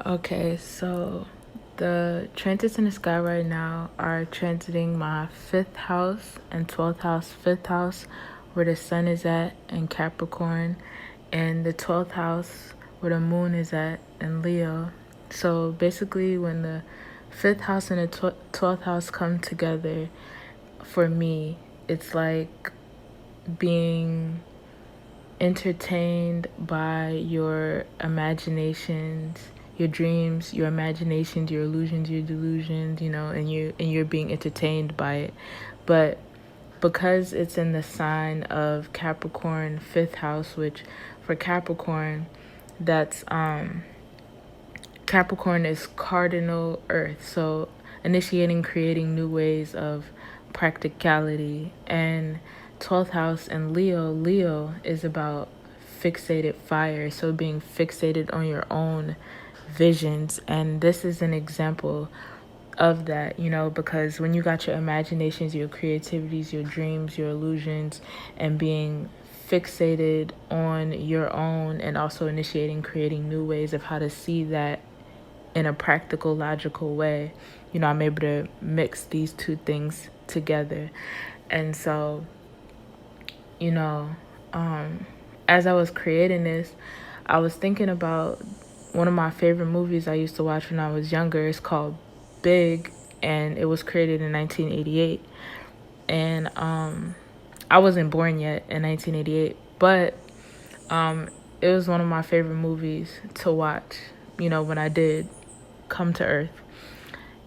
Okay, so the transits in the sky right now are transiting my fifth house and 12th house. Fifth house, where the sun is at in Capricorn, and the 12th house, where the moon is at in Leo. So basically, when the fifth house and the 12th house come together, for me, it's like being entertained by your imaginations, your dreams, your imaginations, your illusions, your delusions, and you're being entertained by it. But because it's in the sign of Capricorn, fifth house, which for Capricorn, that's Capricorn is cardinal earth, so initiating, creating new ways of practicality. And 12th house and Leo is about fixated fire, so being fixated on your own visions. And this is an example of that, because when you got your imaginations, your creativities, your dreams, your illusions, and being fixated on your own, and also initiating, creating new ways of how to see that in a practical, logical way, I'm able to mix these two things together. And so, you know, as I was creating this, I was thinking about one of my favorite movies I used to watch when I was younger. It's called Big, and it was created in 1988. And I wasn't born yet in 1988, but it was one of my favorite movies to watch, when I did come to Earth.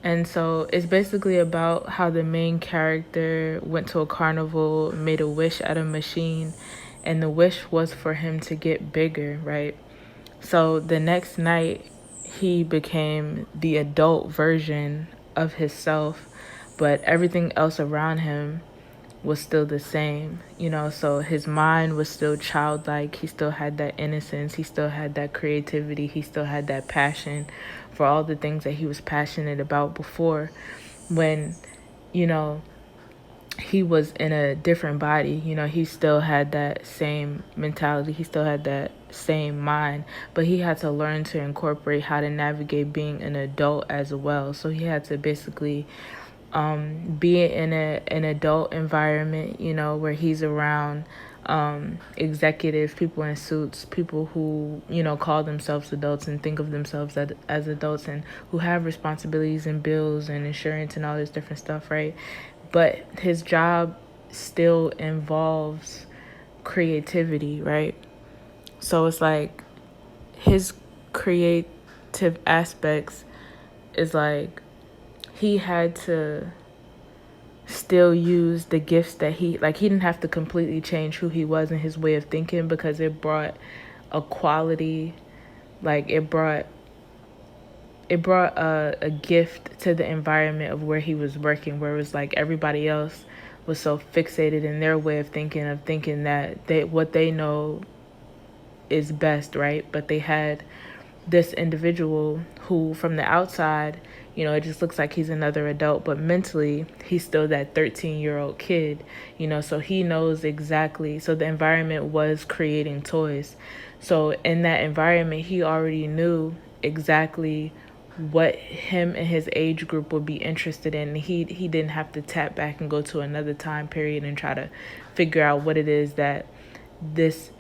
And so it's basically about how the main character went to a carnival, made a wish at a machine, and the wish was for him to get bigger, right? So the next night, he became the adult version of himself, but everything else around him was still the same, so his mind was still childlike. He still had that innocence, he still had that creativity, he still had that passion for all the things that he was passionate about before, when he was in a different body. He still had that same mentality, he still had that same mind, but he had to learn to incorporate how to navigate being an adult as well. So he had to basically be in an adult environment, where he's around executives, people in suits, people who, call themselves adults and think of themselves as adults, and who have responsibilities and bills and insurance and all this different stuff, right? But his job still involves creativity, right? So it's like his creative aspects is like he had to still use the gifts that he didn't have to completely change who he was and his way of thinking, because it brought a quality, like it brought a gift to the environment of where he was working, where it was like everybody else was so fixated in their way of thinking that what they know is best, right? But they had this individual who, from the outside, it just looks like he's another adult, but mentally he's still that 13-year-old kid, so he knows exactly. So the environment was creating toys. So in that environment, he already knew exactly what him and his age group would be interested in. He didn't have to tap back and go to another time period and try to figure out what it is that this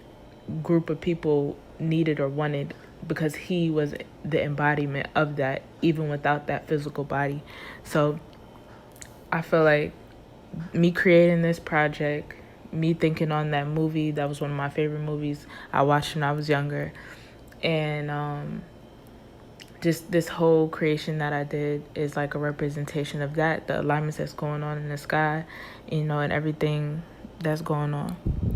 group of people needed or wanted, because he was the embodiment of that, even without that physical body. So I feel like me creating this project, me thinking on that movie, that was one of my favorite movies I watched when I was younger, and just this whole creation that I did is like a representation of that, the alignments that's going on in the sky, and everything that's going on.